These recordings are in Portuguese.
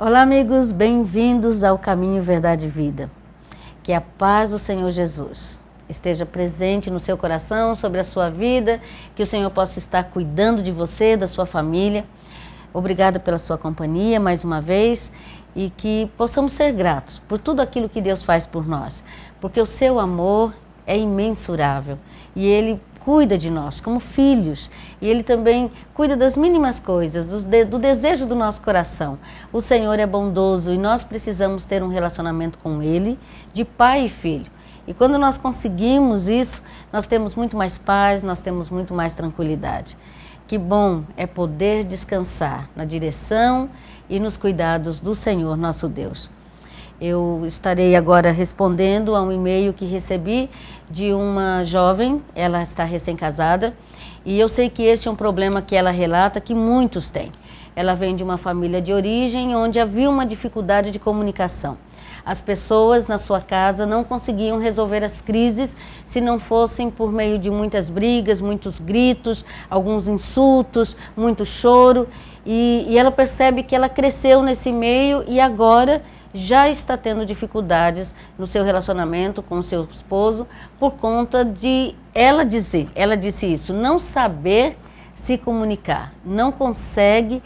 Olá, amigos, bem-vindos ao Caminho, Verdade e Vida. Que a paz do Senhor Jesus esteja presente no seu coração, sobre a sua vida, que o Senhor possa estar cuidando de você, da sua família. Obrigada pela sua companhia mais uma vez e que possamos ser gratos por tudo aquilo que Deus faz por nós, porque o seu amor é imensurável e Ele cuida de nós como filhos e Ele também cuida das mínimas coisas, do desejo do nosso coração. O Senhor é bondoso e nós precisamos ter um relacionamento com Ele de pai e filho. E quando nós conseguimos isso, nós temos muito mais paz, nós temos muito mais tranquilidade. Que bom é poder descansar na direção e nos cuidados do Senhor nosso Deus. Eu estarei agora respondendo a um e-mail que recebi de uma jovem, ela está recém-casada, e eu sei que este é um problema que ela relata que muitos têm. Ela vem de uma família de origem onde havia uma dificuldade de comunicação. As pessoas na sua casa não conseguiam resolver as crises se não fossem por meio de muitas brigas, muitos gritos, alguns insultos, muito choro. E ela percebe que ela cresceu nesse meio e agora já está tendo dificuldades no seu relacionamento com o seu esposo por conta de ela disse isso, não saber se comunicar, não consegue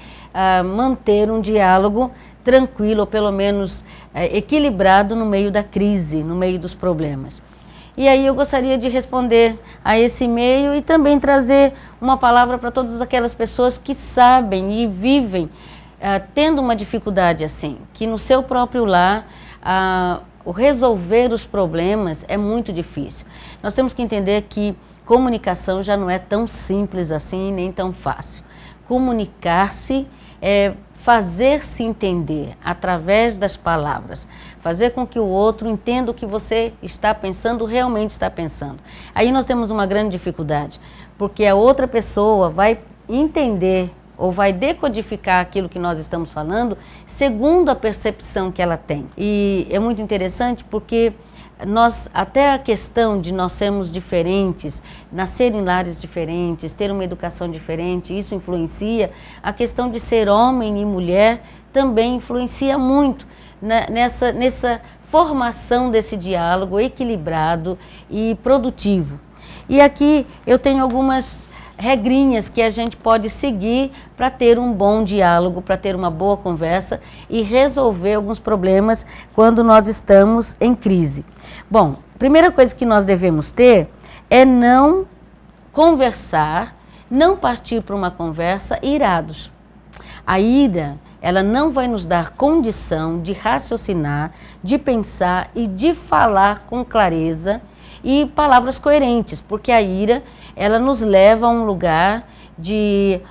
manter um diálogo tranquilo, ou pelo menos equilibrado no meio da crise, no meio dos problemas. E aí eu gostaria de responder a esse e-mail e também trazer uma palavra para todas aquelas pessoas que sabem e vivem tendo uma dificuldade assim, que no seu próprio lar o resolver os problemas é muito difícil. Nós temos que entender que comunicação já não é tão simples assim, nem tão fácil. Comunicar-se é fazer-se entender através das palavras, fazer com que o outro entenda o que você está pensando, realmente está pensando. Aí nós temos uma grande dificuldade, porque a outra pessoa vai entender ou vai decodificar aquilo que nós estamos falando segundo a percepção que ela tem. E é muito interessante porque até a questão de nós sermos diferentes, nascer em lares diferentes, ter uma educação diferente, isso influencia. A questão de ser homem e mulher também influencia muito nessa formação desse diálogo equilibrado e produtivo. E aqui eu tenho algumas regrinhas que a gente pode seguir para ter um bom diálogo, para ter uma boa conversa e resolver alguns problemas quando nós estamos em crise. Bom, a primeira coisa que nós devemos ter é não conversar, não partir para uma conversa irados. A ira, ela não vai nos dar condição de raciocinar, de pensar e de falar com clareza e palavras coerentes, porque a ira, ela nos leva a um lugar de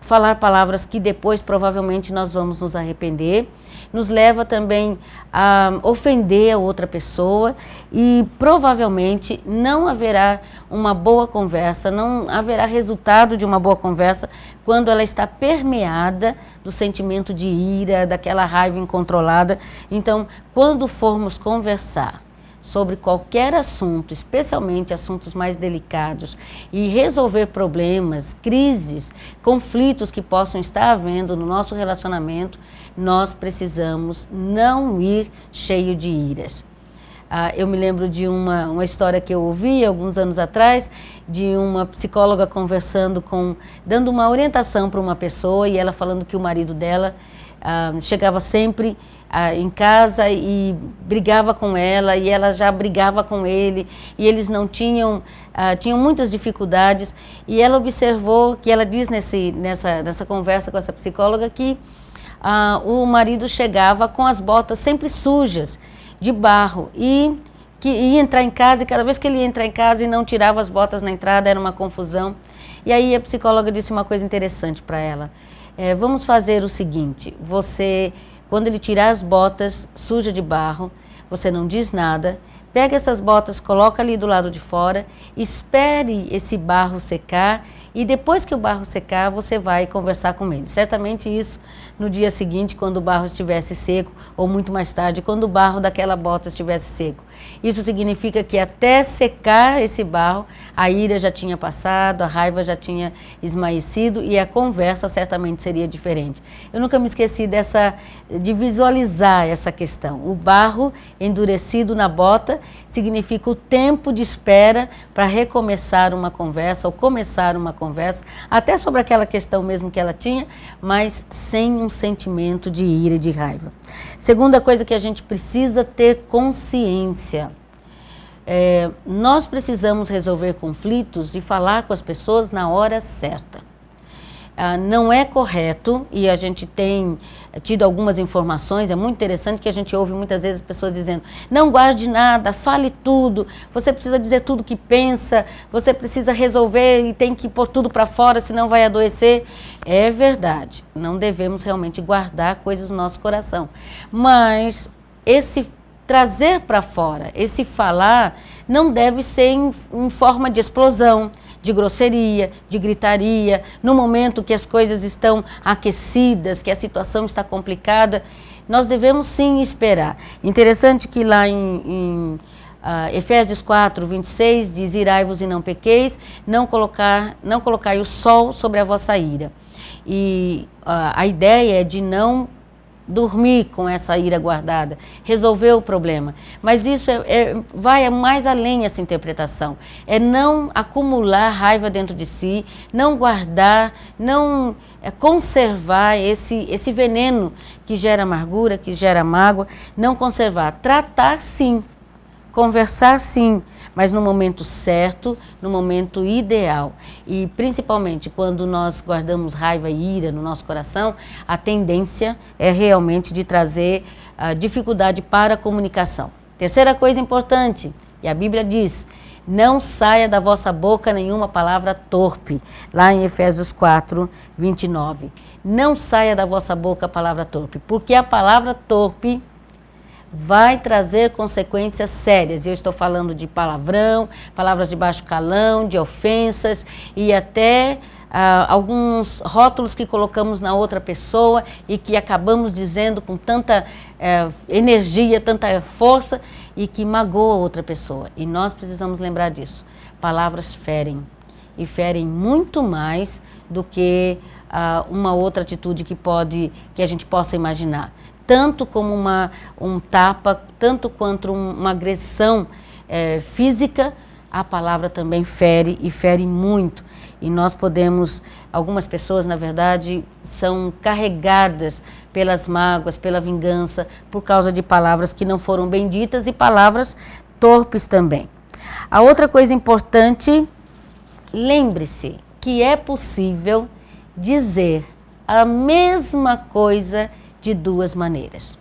falar palavras que depois provavelmente nós vamos nos arrepender, nos leva também a ofender a outra pessoa e provavelmente não haverá uma boa conversa, não haverá resultado de uma boa conversa quando ela está permeada do sentimento de ira, daquela raiva incontrolada. Então, quando formos conversar sobre qualquer assunto, especialmente assuntos mais delicados, e resolver problemas, crises, conflitos que possam estar havendo no nosso relacionamento, nós precisamos não ir cheio de iras. Eu me lembro de uma história que eu ouvi alguns anos atrás, de uma psicóloga conversando dando uma orientação para uma pessoa e ela falando que o marido dela chegava sempre em casa e brigava com ela e ela já brigava com ele e eles não tinham muitas dificuldades e ela observou que ela diz nessa conversa com essa psicóloga que o marido chegava com as botas sempre sujas de barro e que ia entrar em casa e cada vez que ele ia entrar em casa e não tirava as botas na entrada era uma confusão. E aí a psicóloga disse uma coisa interessante para ela: vamos fazer o seguinte, quando ele tirar as botas sujas de barro, você não diz nada, pega essas botas, coloca ali do lado de fora, espere esse barro secar e depois que o barro secar, você vai conversar com ele. Certamente isso no dia seguinte, quando o barro estivesse seco, ou muito mais tarde, quando o barro daquela bota estivesse seco. Isso significa que até secar esse barro, a ira já tinha passado, a raiva já tinha esmaecido e a conversa certamente seria diferente. Eu nunca me esqueci de visualizar essa questão. O barro endurecido na bota significa o tempo de espera para recomeçar uma conversa ou começar uma conversa, até sobre aquela questão mesmo que ela tinha, mas sem um sentimento de ira e de raiva. Segunda coisa que a gente precisa ter consciência. Nós precisamos resolver conflitos e falar com as pessoas na hora certa. Não é correto, e a gente tem tido algumas informações, é muito interessante que a gente ouve muitas vezes pessoas dizendo: não guarde nada, fale tudo, você precisa dizer tudo que pensa, você precisa resolver e tem que pôr tudo para fora, senão vai adoecer. É verdade, não devemos realmente guardar coisas no nosso coração, mas esse trazer para fora, esse falar, não deve ser em forma de explosão, de grosseria, de gritaria, no momento que as coisas estão aquecidas, que a situação está complicada. Nós devemos sim esperar. Interessante que lá em Efésios 4, 26 diz: irai-vos e não pequeis, não colocai o sol sobre a vossa ira. E a ideia é de não dormir com essa ira guardada, resolver o problema. Mas isso vai mais além essa interpretação. É não acumular raiva dentro de si, não guardar, não conservar esse veneno que gera amargura, que gera mágoa, não conservar. Tratar sim, conversar sim, mas no momento certo, no momento ideal. E principalmente quando nós guardamos raiva e ira no nosso coração, a tendência é realmente de trazer dificuldade para a comunicação. Terceira coisa importante, e a Bíblia diz: não saia da vossa boca nenhuma palavra torpe, lá em Efésios 4, 29. Não saia da vossa boca a palavra torpe, porque a palavra torpe vai trazer consequências sérias. Eu estou falando de palavrão, palavras de baixo calão, de ofensas e até alguns rótulos que colocamos na outra pessoa e que acabamos dizendo com tanta energia, tanta força e que magoa outra pessoa. E nós precisamos lembrar disso. Palavras ferem e ferem muito mais do que uma outra atitude que a gente possa imaginar. Tanto como um tapa, tanto quanto uma agressão física, a palavra também fere e fere muito. E nós algumas pessoas, na verdade, são carregadas pelas mágoas, pela vingança, por causa de palavras que não foram bem ditas e palavras torpes também. A outra coisa importante, lembre-se que é possível dizer a mesma coisa de duas maneiras.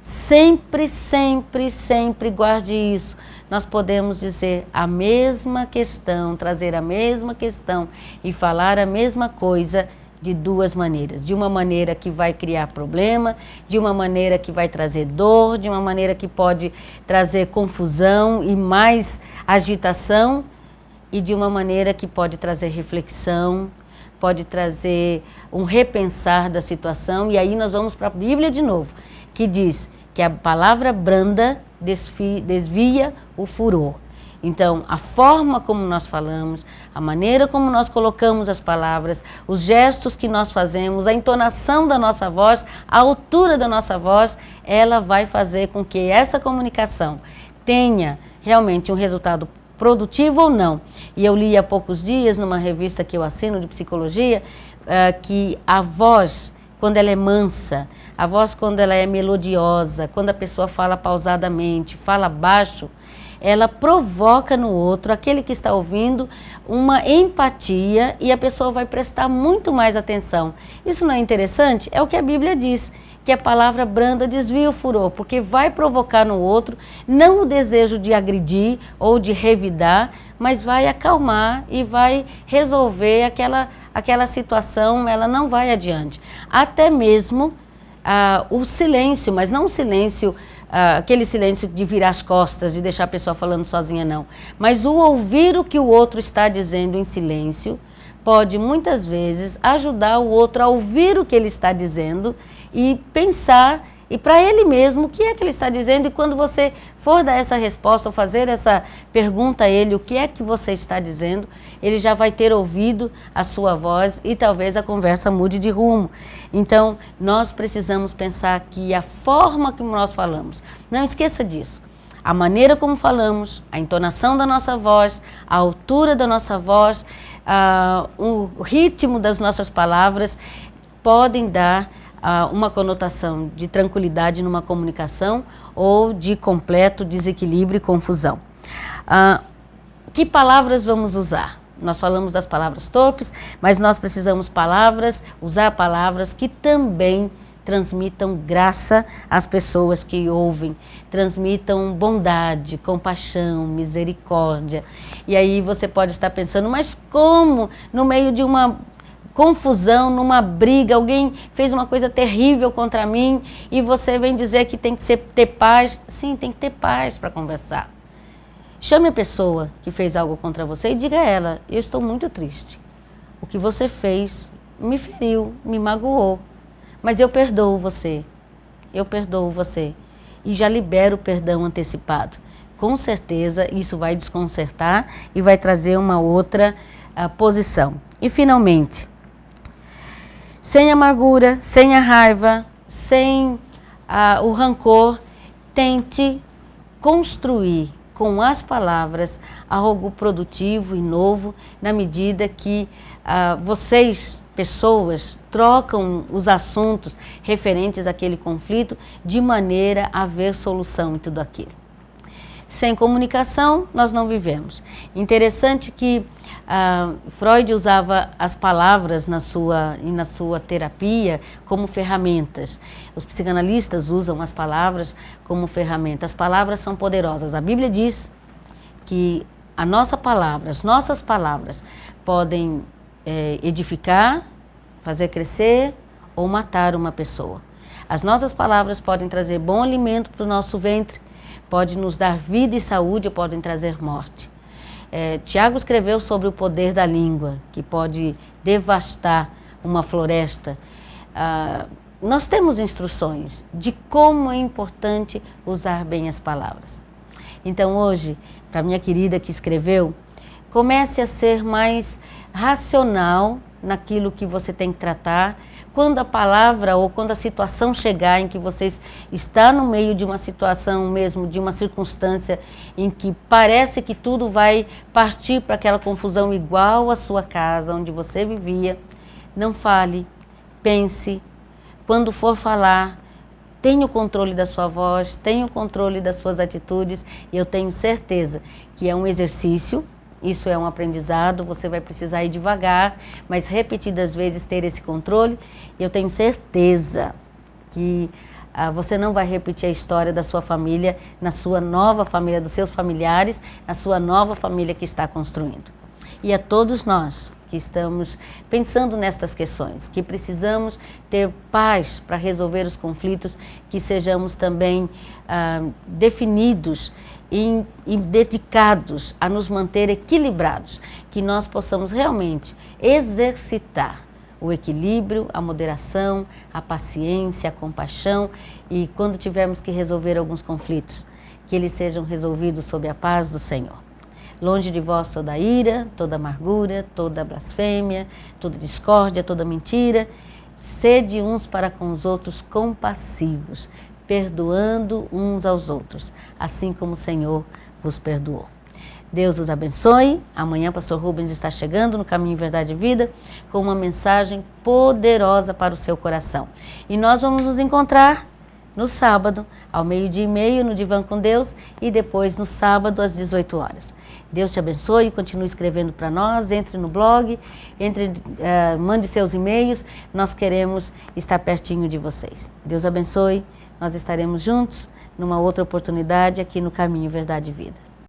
Sempre, sempre, sempre guarde isso. Nós podemos dizer a mesma questão, trazer a mesma questão e falar a mesma coisa de duas maneiras. De uma maneira que vai criar problema, de uma maneira que vai trazer dor, de uma maneira que pode trazer confusão e mais agitação, e de uma maneira que pode trazer reflexão, pode trazer um repensar da situação. E aí nós vamos para a Bíblia de novo, que diz que a palavra branda desvia o furor. Então, a forma como nós falamos, a maneira como nós colocamos as palavras, os gestos que nós fazemos, a entonação da nossa voz, a altura da nossa voz, ela vai fazer com que essa comunicação tenha realmente um resultado produtivo ou não. E eu li há poucos dias, numa revista que eu assino de psicologia, que a voz, quando ela é mansa, a voz quando ela é melodiosa, quando a pessoa fala pausadamente, fala baixo, ela provoca no outro, aquele que está ouvindo, uma empatia e a pessoa vai prestar muito mais atenção. Isso não é interessante? É o que a Bíblia diz, que a palavra branda desvia o furor, porque vai provocar no outro não o desejo de agredir ou de revidar, mas vai acalmar e vai resolver aquela situação, ela não vai adiante. Até mesmo o silêncio, mas não o silêncio, aquele silêncio de virar as costas e deixar a pessoa falando sozinha, não. Mas o ouvir o que o outro está dizendo em silêncio pode muitas vezes ajudar o outro a ouvir o que ele está dizendo e pensar e para ele mesmo o que é que ele está dizendo, e quando você for dar essa resposta ou fazer essa pergunta a ele, o que é que você está dizendo, ele já vai ter ouvido a sua voz e talvez a conversa mude de rumo. Então, nós precisamos pensar que a forma como nós falamos, não esqueça disso, a maneira como falamos, a entonação da nossa voz, a altura da nossa voz, o ritmo das nossas palavras podem dar uma conotação de tranquilidade numa comunicação ou de completo desequilíbrio e confusão. Que palavras vamos usar? Nós falamos das palavras torpes, mas nós precisamos usar palavras que também transmitam graça às pessoas que ouvem, transmitam bondade, compaixão, misericórdia. E aí você pode estar pensando, mas como no meio de uma confusão, numa briga, alguém fez uma coisa terrível contra mim e você vem dizer que tem que ter paz? Sim, tem que ter paz para conversar. Chame a pessoa que fez algo contra você e diga a ela, eu estou muito triste. O que você fez me feriu, me magoou, mas eu perdoo você. Eu perdoo você. E já libero o perdão antecipado. Com certeza isso vai desconcertar e vai trazer uma outra posição. E finalmente, sem amargura, sem a raiva, sem o rancor, tente construir com as palavras algo produtivo e novo, na medida que vocês, pessoas, trocam os assuntos referentes àquele conflito de maneira a ver solução em tudo aquilo. Sem comunicação, nós não vivemos. Interessante que Freud usava as palavras na sua terapia como ferramentas. Os psicanalistas usam as palavras como ferramentas. As palavras são poderosas. A Bíblia diz que as nossas palavras podem edificar, fazer crescer ou matar uma pessoa. As nossas palavras podem trazer bom alimento para o nosso ventre, pode nos dar vida e saúde ou podem trazer morte. Tiago escreveu sobre o poder da língua, que pode devastar uma floresta. Nós temos instruções de como é importante usar bem as palavras. Então hoje, para minha querida que escreveu, comece a ser mais racional naquilo que você tem que tratar. Quando a palavra ou quando a situação chegar em que você está no meio de uma situação mesmo, de uma circunstância em que parece que tudo vai partir para aquela confusão igual à sua casa, onde você vivia, não fale, pense. Quando for falar, tenha o controle da sua voz, tenha o controle das suas atitudes, e eu tenho certeza que é um exercício. Isso é um aprendizado, você vai precisar ir devagar, mas repetidas vezes ter esse controle. E eu tenho certeza que você não vai repetir a história da sua família, na sua nova família, dos seus familiares, na sua nova família que está construindo. E a todos nós que estamos pensando nestas questões, que precisamos ter paz para resolver os conflitos, que sejamos também definidos e dedicados a nos manter equilibrados, que nós possamos realmente exercitar o equilíbrio, a moderação, a paciência, a compaixão, e quando tivermos que resolver alguns conflitos, que eles sejam resolvidos sob a paz do Senhor. Longe de vós toda ira, toda amargura, toda blasfêmia, toda discórdia, toda mentira. Sede uns para com os outros compassivos, perdoando uns aos outros, assim como o Senhor vos perdoou. Deus os abençoe. Amanhã, pastor Rubens está chegando no Caminho, Verdade e Vida com uma mensagem poderosa para o seu coração. E nós vamos nos encontrar no sábado, ao 12:30, no Divã com Deus, e depois no sábado, às 18 horas. Deus te abençoe, continue escrevendo para nós, entre no blog, mande seus e-mails, nós queremos estar pertinho de vocês. Deus abençoe, nós estaremos juntos numa outra oportunidade aqui no Caminho, Verdade e Vida.